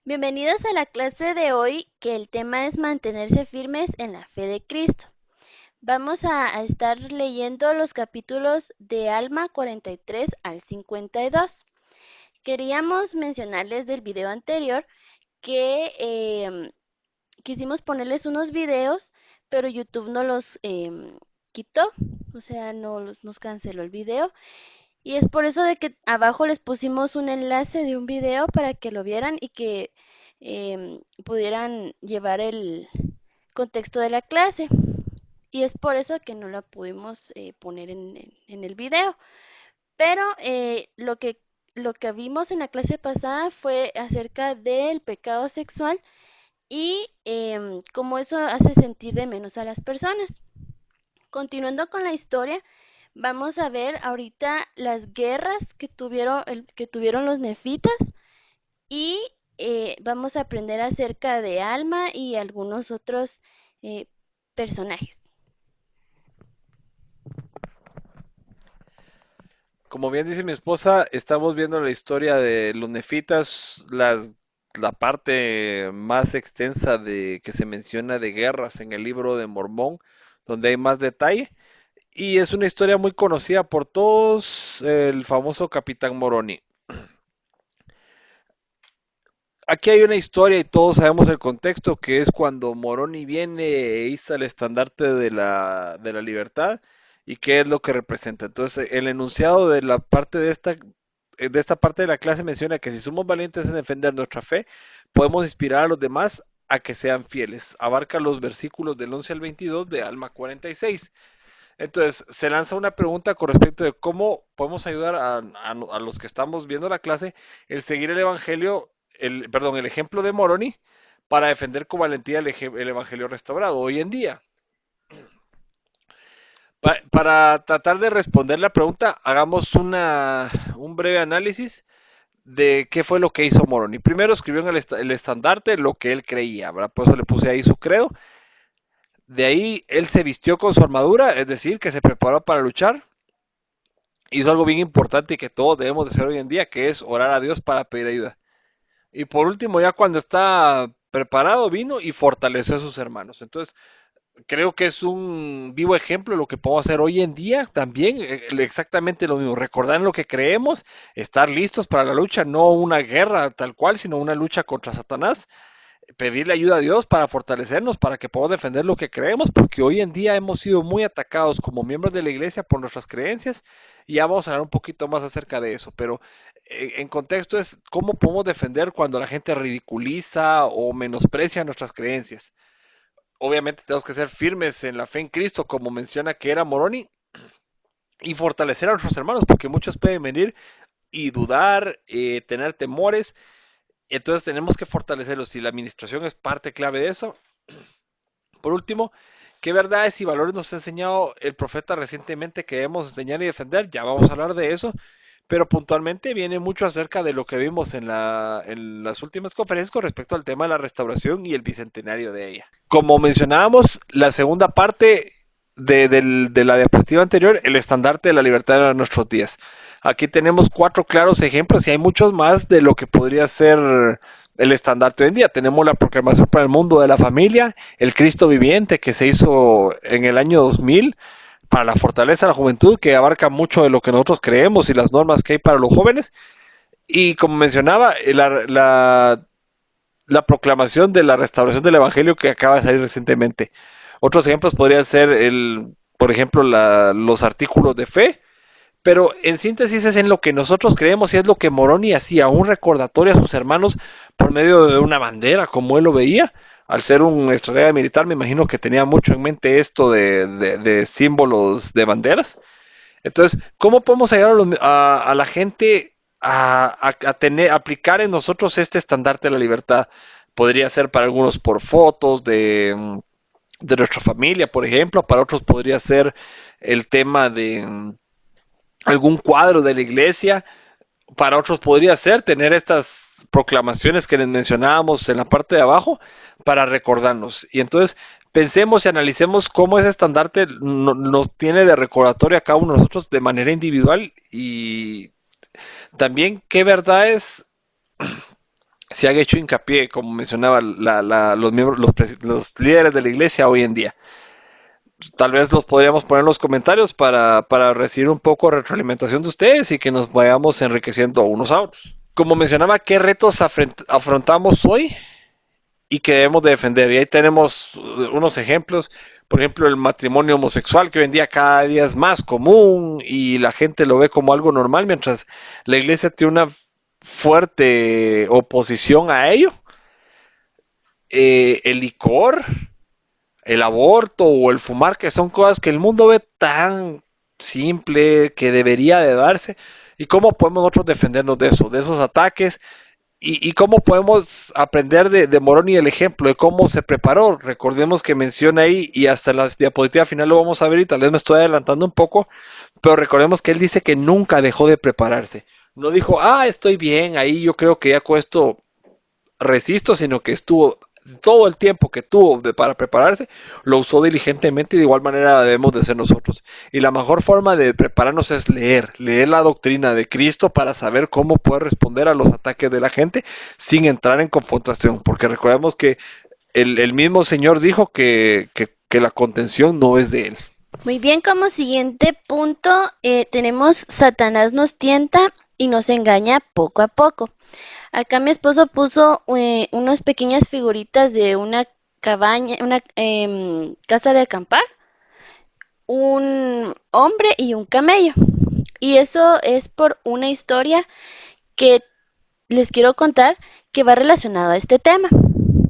Bienvenidos a la clase de hoy, que el tema es mantenerse firmes en la fe de Cristo. Vamos a estar leyendo los capítulos de Alma 43 al 52. Queríamos mencionarles del video anterior que quisimos ponerles unos videos, pero YouTube no los quitó, o sea, nos canceló el video. Y es por eso de que abajo les pusimos un enlace de un video para que lo vieran y que pudieran llevar el contexto de la clase. Y es por eso que no la pudimos poner en el video. Pero lo que vimos en la clase pasada fue acerca del pecado sexual y cómo eso hace sentir de menos a las personas. Continuando con la historia, vamos a ver ahorita las guerras que tuvieron los nefitas y vamos a aprender acerca de Alma y algunos otros eh, personajes. Como bien dice mi esposa, estamos viendo la historia de los nefitas, la parte más extensa de que se menciona de guerras en el libro de Mormón, donde hay más detalle. Y es una historia muy conocida por todos, el famoso Capitán Moroni. Aquí hay una historia y todos sabemos el contexto, que es cuando Moroni viene e iza el estandarte de la libertad y qué es lo que representa. Entonces, el enunciado de la parte de esta parte de la clase menciona que si somos valientes en defender nuestra fe, podemos inspirar a los demás a que sean fieles. Abarca los versículos del 11 al 22 de Alma 46. Entonces, se lanza una pregunta con respecto de cómo podemos ayudar a los que estamos viendo la clase el seguir el evangelio, perdón, el ejemplo de Moroni para defender con valentía el evangelio restaurado hoy en día. Para tratar de responder la pregunta, hagamos un breve análisis de qué fue lo que hizo Moroni. Primero escribió en el estandarte lo que él creía, ¿verdad? Por eso le puse ahí su credo. De ahí él se vistió con su armadura, es decir, que se preparó para luchar. Hizo algo bien importante y que todos debemos de hacer hoy en día, que es orar a Dios para pedir ayuda. Y por último, ya cuando está preparado, vino y fortaleció a sus hermanos. Entonces, creo que es un vivo ejemplo de lo que podemos hacer hoy en día también, exactamente lo mismo, recordar en lo que creemos, estar listos para la lucha, no una guerra tal cual, sino una lucha contra Satanás, pedirle ayuda a Dios para fortalecernos, para que podamos defender lo que creemos, porque hoy en día hemos sido muy atacados como miembros de la iglesia por nuestras creencias, y ya vamos a hablar un poquito más acerca de eso, pero en contexto es cómo podemos defender cuando la gente ridiculiza o menosprecia nuestras creencias. Obviamente tenemos que ser firmes en la fe en Cristo, como menciona que era Moroni, y fortalecer a nuestros hermanos, porque muchos pueden venir y dudar, tener temores, entonces tenemos que fortalecerlos y la administración es parte clave de eso. Por último, ¿qué verdades y valores nos ha enseñado el profeta recientemente que debemos enseñar y defender? Ya vamos a hablar de eso, pero puntualmente viene mucho acerca de lo que vimos en las últimas conferencias con respecto al tema de la restauración y el bicentenario de ella. Como mencionábamos, la segunda parte de la diapositiva anterior, el estandarte de la libertad en nuestros días. Aquí tenemos cuatro claros ejemplos y hay muchos más de lo que podría ser el estandarte hoy en día. Tenemos la proclamación para el mundo de la familia, el Cristo viviente que se hizo en el año 2000 para la fortaleza de la juventud, que abarca mucho de lo que nosotros creemos y las normas que hay para los jóvenes. Y como mencionaba, la proclamación de la restauración del Evangelio que acaba de salir recientemente. Otros ejemplos podrían ser, por ejemplo, los artículos de fe, pero en síntesis es en lo que nosotros creemos y es lo que Moroni hacía, un recordatorio a sus hermanos por medio de una bandera, como él lo veía. Al ser un estratega militar, me imagino que tenía mucho en mente esto de símbolos de banderas. Entonces, ¿cómo podemos ayudar a la gente a aplicar en nosotros este estandarte de la libertad? Podría ser para algunos por fotos de nuestra familia, por ejemplo, para otros podría ser el tema de algún cuadro de la iglesia, para otros podría ser tener estas proclamaciones que les mencionábamos en la parte de abajo para recordarnos. Y entonces pensemos y analicemos cómo ese estandarte nos tiene de recordatorio a cada uno de nosotros de manera individual y también qué verdades se han hecho hincapié, como mencionaba, los miembros, los líderes de la iglesia hoy en día. Tal vez los podríamos poner en los comentarios para recibir un poco de retroalimentación de ustedes y que nos vayamos enriqueciendo unos a otros. Como mencionaba, ¿qué retos afrontamos hoy y que debemos de defender? Y ahí tenemos unos ejemplos. Por ejemplo, el matrimonio homosexual, que hoy en día cada día es más común y la gente lo ve como algo normal, mientras la iglesia tiene una fuerte oposición a ello. El licor, el aborto o el fumar, que son cosas que el mundo ve tan simple que debería de darse. ¿Y cómo podemos nosotros defendernos de eso, de esos ataques? ¿Y cómo podemos aprender de Moroni el ejemplo de cómo se preparó? Recordemos que menciona ahí, y hasta la diapositiva final lo vamos a ver, y tal vez me estoy adelantando un poco, pero recordemos que él dice que nunca dejó de prepararse. No dijo, estoy bien, ahí yo creo que ya con esto resisto, sino que estuvo todo el tiempo que tuvo para prepararse, lo usó diligentemente y de igual manera debemos de ser nosotros. Y la mejor forma de prepararnos es leer la doctrina de Cristo para saber cómo poder responder a los ataques de la gente sin entrar en confrontación, porque recordemos que el mismo Señor dijo que la contención no es de Él. Muy bien, como siguiente punto tenemos Satanás nos tienta y nos engaña poco a poco. Acá mi esposo puso unas pequeñas figuritas de una cabaña, una casa de acampar, un hombre y un camello. Y eso es por una historia que les quiero contar que va relacionado a este tema.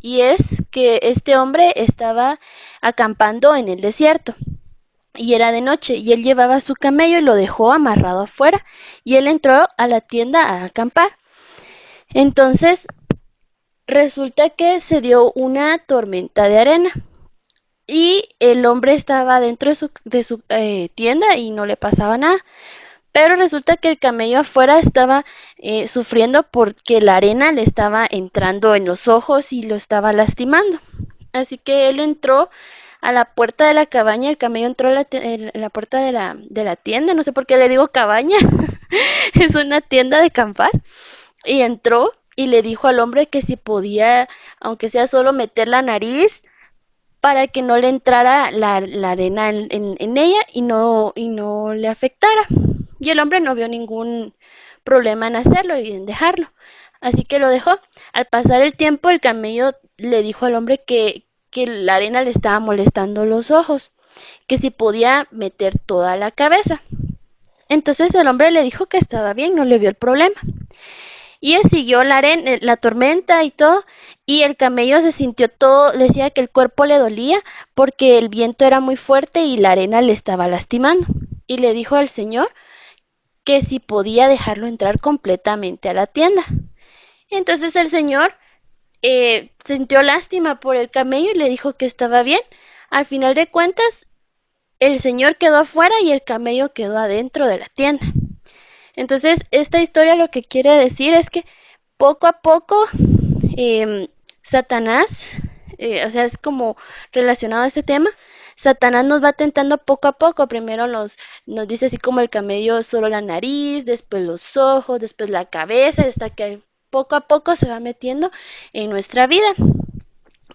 Y es que este hombre estaba acampando en el desierto y era de noche y él llevaba su camello y lo dejó amarrado afuera y él entró a la tienda a acampar. Entonces resulta que se dio una tormenta de arena y el hombre estaba dentro de su tienda y no le pasaba nada. Pero resulta que el camello afuera estaba sufriendo porque la arena le estaba entrando en los ojos y lo estaba lastimando. Así que él entró a la puerta de la cabaña, el camello entró a en la puerta de la tienda, no sé por qué le digo cabaña, es una tienda de acampar, y entró y le dijo al hombre que si podía, aunque sea solo meter la nariz, para que no le entrara la arena en ella y no le afectara. Y el hombre no vio ningún problema en hacerlo y en dejarlo. Así que lo dejó. Al pasar el tiempo, el camello le dijo al hombre que la arena le estaba molestando los ojos, que si podía meter toda la cabeza. Entonces el hombre le dijo que estaba bien, no le vio el problema. Y él siguió la tormenta y todo, y el camello se sintió todo, decía que el cuerpo le dolía porque el viento era muy fuerte y la arena le estaba lastimando. Y le dijo al señor que si podía dejarlo entrar completamente a la tienda. Entonces el señor sintió lástima por el camello y le dijo que estaba bien. Al final de cuentas, el señor quedó afuera y el camello quedó adentro de la tienda. Entonces, esta historia lo que quiere decir es que poco a poco Satanás, o sea, es como relacionado a este tema, Satanás nos va tentando poco a poco. Primero nos dice así como el camello solo la nariz, después los ojos, después la cabeza, hasta que poco a poco se va metiendo en nuestra vida.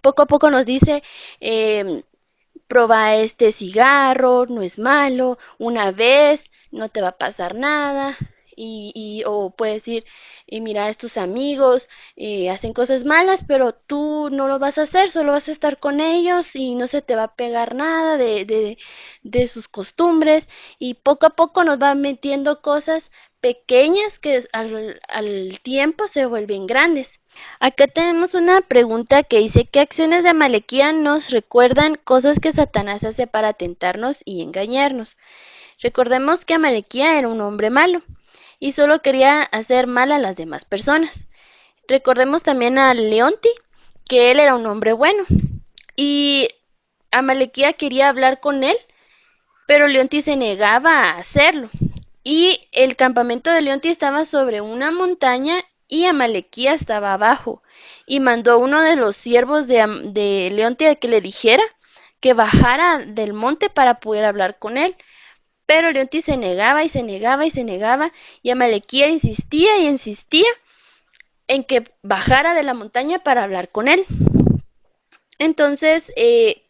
Poco a poco nos dice, proba este cigarro, no es malo, una vez, no te va a pasar nada. O puedes decir, mira, estos amigos hacen cosas malas, pero tú no lo vas a hacer, solo vas a estar con ellos y no se te va a pegar nada de sus costumbres. Y poco a poco nos va metiendo cosas pequeñas que al tiempo se vuelven grandes. Acá tenemos una pregunta que dice, ¿qué acciones de Amalequía nos recuerdan cosas que Satanás hace para tentarnos y engañarnos? Recordemos que Amalequía era un hombre malo y solo quería hacer mal a las demás personas. Recordemos también a Leonti, que él era un hombre bueno y Amalequía quería hablar con él, pero Leonti se negaba a hacerlo. Y el campamento de Leonti estaba sobre una montaña y Amalequía estaba abajo. Y mandó uno de los siervos de Leonti a que le dijera que bajara del monte para poder hablar con él. Pero Leonti se negaba y se negaba y se negaba, y Amalequía insistía y insistía, en que bajara de la montaña para hablar con él. Entonces,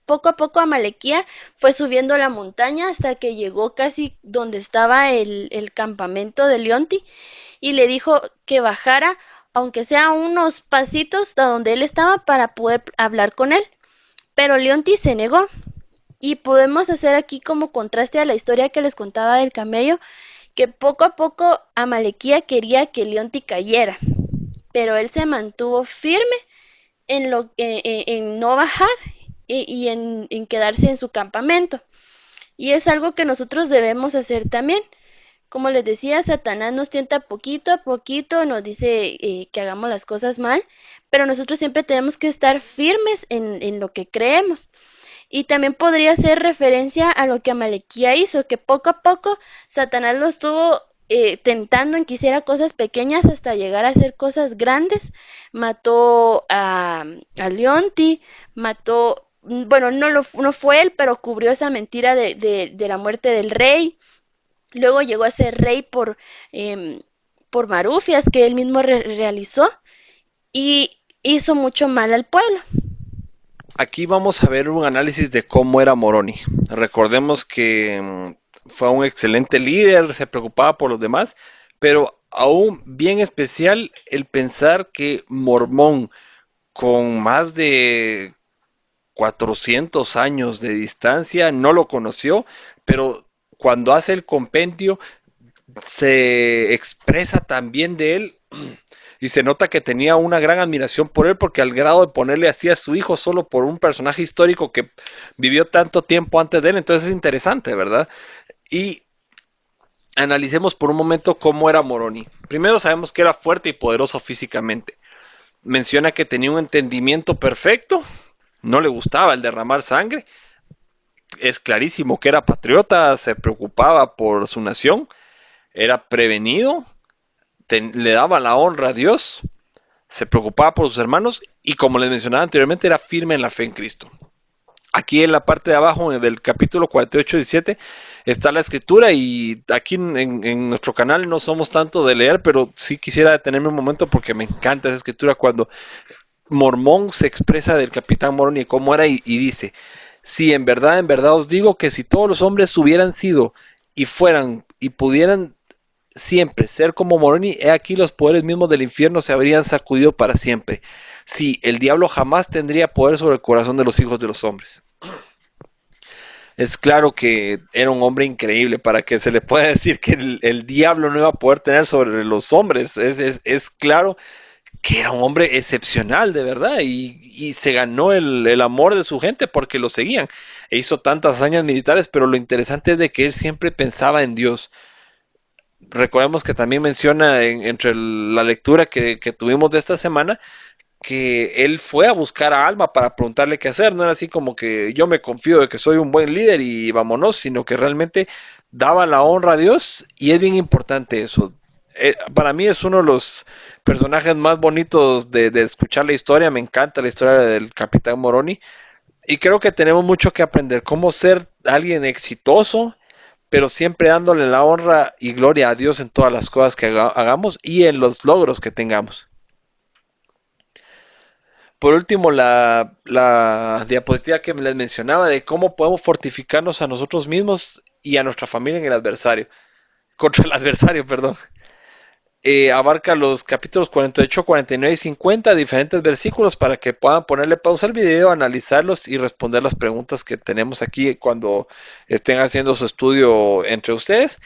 poco a poco Amalequía fue subiendo la montaña hasta que llegó casi donde estaba el campamento de Leonti y le dijo que bajara, aunque sea unos pasitos de donde él estaba para poder hablar con él. Pero Leonti se negó. Y podemos hacer aquí como contraste a la historia que les contaba del camello, que poco a poco Amalequía quería que Leonti cayera, pero él se mantuvo firme en no bajar en quedarse en su campamento. Y es algo que nosotros debemos hacer también. Como les decía, Satanás nos tienta poquito a poquito, nos dice que hagamos las cosas mal, pero nosotros siempre tenemos que estar firmes en lo que creemos. Y también podría ser referencia a lo que Amalequía hizo, que poco a poco Satanás lo estuvo tentando en que hiciera cosas pequeñas hasta llegar a hacer cosas grandes. Mató a Leonti, mató, bueno, no fue él, pero cubrió esa mentira de la muerte del rey. Luego llegó a ser rey por marufias que él mismo realizó y hizo mucho mal al pueblo. Aquí vamos a ver un análisis de cómo era Moroni. Recordemos que fue un excelente líder, se preocupaba por los demás, pero aún bien especial el pensar que Mormón, con más de 400 años de distancia, no lo conoció, pero cuando hace el compendio se expresa también de él y se nota que tenía una gran admiración por él porque al grado de ponerle así a su hijo solo por un personaje histórico que vivió tanto tiempo antes de él, entonces es interesante, ¿verdad? Y analicemos por un momento cómo era Moroni. Primero sabemos que era fuerte y poderoso físicamente. Menciona que tenía un entendimiento perfecto, no le gustaba el derramar sangre, es clarísimo que era patriota, se preocupaba por su nación, era prevenido, le daba la honra a Dios, se preocupaba por sus hermanos y como les mencionaba anteriormente era firme en la fe en Cristo. Aquí en la parte de abajo del capítulo 48-17 está la escritura y aquí en nuestro canal no somos tanto de leer, pero sí quisiera detenerme un momento porque me encanta esa escritura cuando Mormón se expresa del capitán Morón y cómo era y dice, sí, en verdad os digo que si todos los hombres hubieran sido y fueran y pudieran siempre ser como Moroni, he aquí los poderes mismos del infierno se habrían sacudido para siempre. Sí, el diablo jamás tendría poder sobre el corazón de los hijos de los hombres. Es claro que era un hombre increíble para que se le pueda decir que el diablo no iba a poder tener sobre los hombres. Es claro que era un hombre excepcional, de verdad, y se ganó el amor de su gente porque lo seguían. E hizo tantas hazañas militares, pero lo interesante es de que él siempre pensaba en Dios. Recordemos que también menciona entre la lectura que tuvimos de esta semana que él fue a buscar a Alma para preguntarle qué hacer. No era así como que yo me confío de que soy un buen líder y vámonos, sino que realmente daba la honra a Dios y es bien importante eso. Para mí es uno de los personajes más bonitos de escuchar la historia. Me encanta la historia del Capitán Moroni y creo que tenemos mucho que aprender cómo ser alguien exitoso pero siempre dándole la honra y gloria a Dios en todas las cosas que hagamos y en los logros que tengamos. Por último, la diapositiva que les mencionaba de cómo podemos fortificarnos a nosotros mismos y a nuestra familia en el adversario, contra el adversario, perdón. Abarca los capítulos 48, 49 y 50, diferentes versículos para que puedan ponerle pausa al video, analizarlos y responder las preguntas que tenemos aquí cuando estén haciendo su estudio entre ustedes.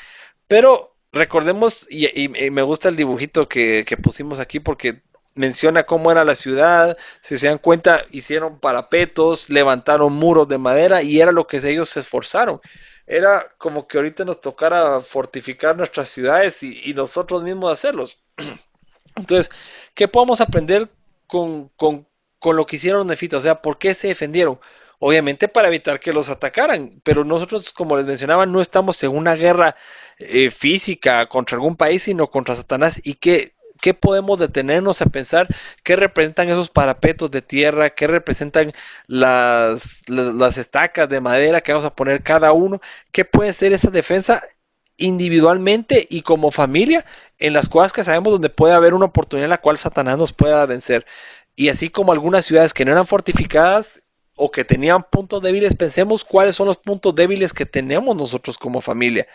Pero recordemos, y me gusta el dibujito que pusimos aquí porque menciona cómo era la ciudad, si se dan cuenta, hicieron parapetos, levantaron muros de madera y era lo que ellos se esforzaron. Era como que ahorita nos tocara fortificar nuestras ciudades y nosotros mismos hacerlos. Entonces, ¿qué podemos aprender con lo que hicieron los nefitas? O sea, ¿por qué se defendieron? Obviamente para evitar que los atacaran, pero nosotros, como les mencionaba, no estamos en una guerra física contra algún país, sino contra Satanás. ¿Y qué podemos detenernos a pensar qué representan esos parapetos de tierra, qué representan las estacas de madera que vamos a poner cada uno, qué puede ser esa defensa individualmente y como familia en las cosas que sabemos donde puede haber una oportunidad en la cual Satanás nos pueda vencer. Y así como algunas ciudades que no eran fortificadas o que tenían puntos débiles, pensemos cuáles son los puntos débiles que tenemos nosotros como familia.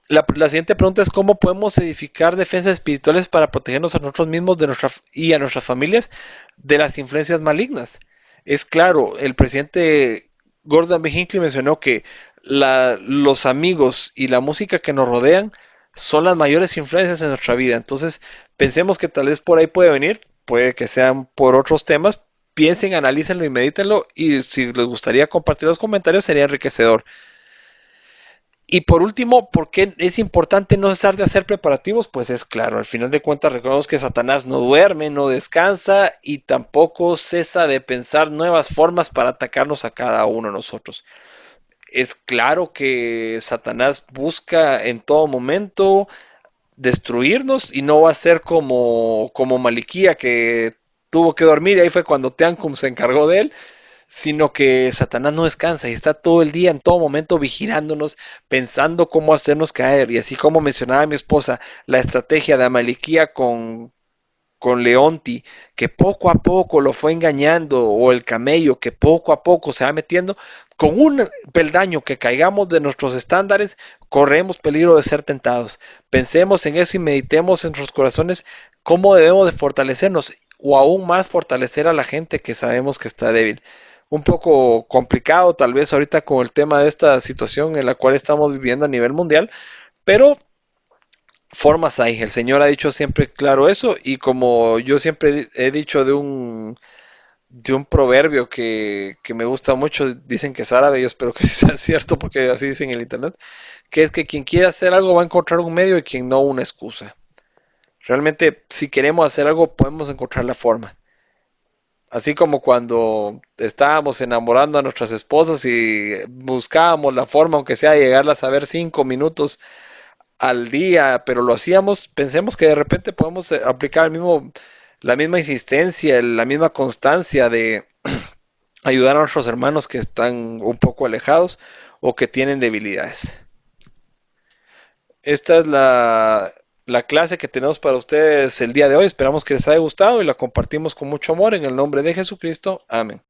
La siguiente pregunta es cómo podemos edificar defensas espirituales para protegernos a nosotros mismos y a nuestras familias de las influencias malignas. Es claro, el presidente Gordon B. Hinckley mencionó que los amigos y la música que nos rodean son las mayores influencias en nuestra vida. Entonces, pensemos que tal vez por ahí puede venir, puede que sean por otros temas. Piensen, analícenlo y medítenlo. Y si les gustaría compartir los comentarios, sería enriquecedor. Y por último, ¿por qué es importante no cesar de hacer preparativos? Pues es claro, al final de cuentas recordemos que Satanás no duerme, no descansa y tampoco cesa de pensar nuevas formas para atacarnos a cada uno de nosotros. Es claro que Satanás busca en todo momento destruirnos y no va a ser como Maliquía que tuvo que dormir y ahí fue cuando Teancum se encargó de él, sino que Satanás no descansa y está todo el día, en todo momento, vigilándonos, pensando cómo hacernos caer. Y así como mencionaba mi esposa, la estrategia de Amaliquía con Leonti, que poco a poco lo fue engañando, o el camello, que poco a poco se va metiendo, con un peldaño que caigamos de nuestros estándares, corremos peligro de ser tentados. Pensemos en eso y meditemos en nuestros corazones cómo debemos de fortalecernos, o aún más fortalecer a la gente que sabemos que está débil. Un poco complicado tal vez ahorita con el tema de esta situación en la cual estamos viviendo a nivel mundial, pero formas hay. El Señor ha dicho siempre claro eso y como yo siempre he dicho de un proverbio que me gusta mucho, dicen que es árabe, yo espero que sea cierto porque así dicen en el internet, que es que quien quiere hacer algo va a encontrar un medio y quien no una excusa. Realmente si queremos hacer algo podemos encontrar la forma. Así como cuando estábamos enamorando a nuestras esposas y buscábamos la forma, aunque sea de llegarlas a ver 5 minutos al día, pero lo hacíamos, pensemos que de repente podemos aplicar la misma insistencia, la misma constancia de ayudar a nuestros hermanos que están un poco alejados o que tienen debilidades. Esta es la clase que tenemos para ustedes el día de hoy. Esperamos que les haya gustado y la compartimos con mucho amor en el nombre de Jesucristo. Amén.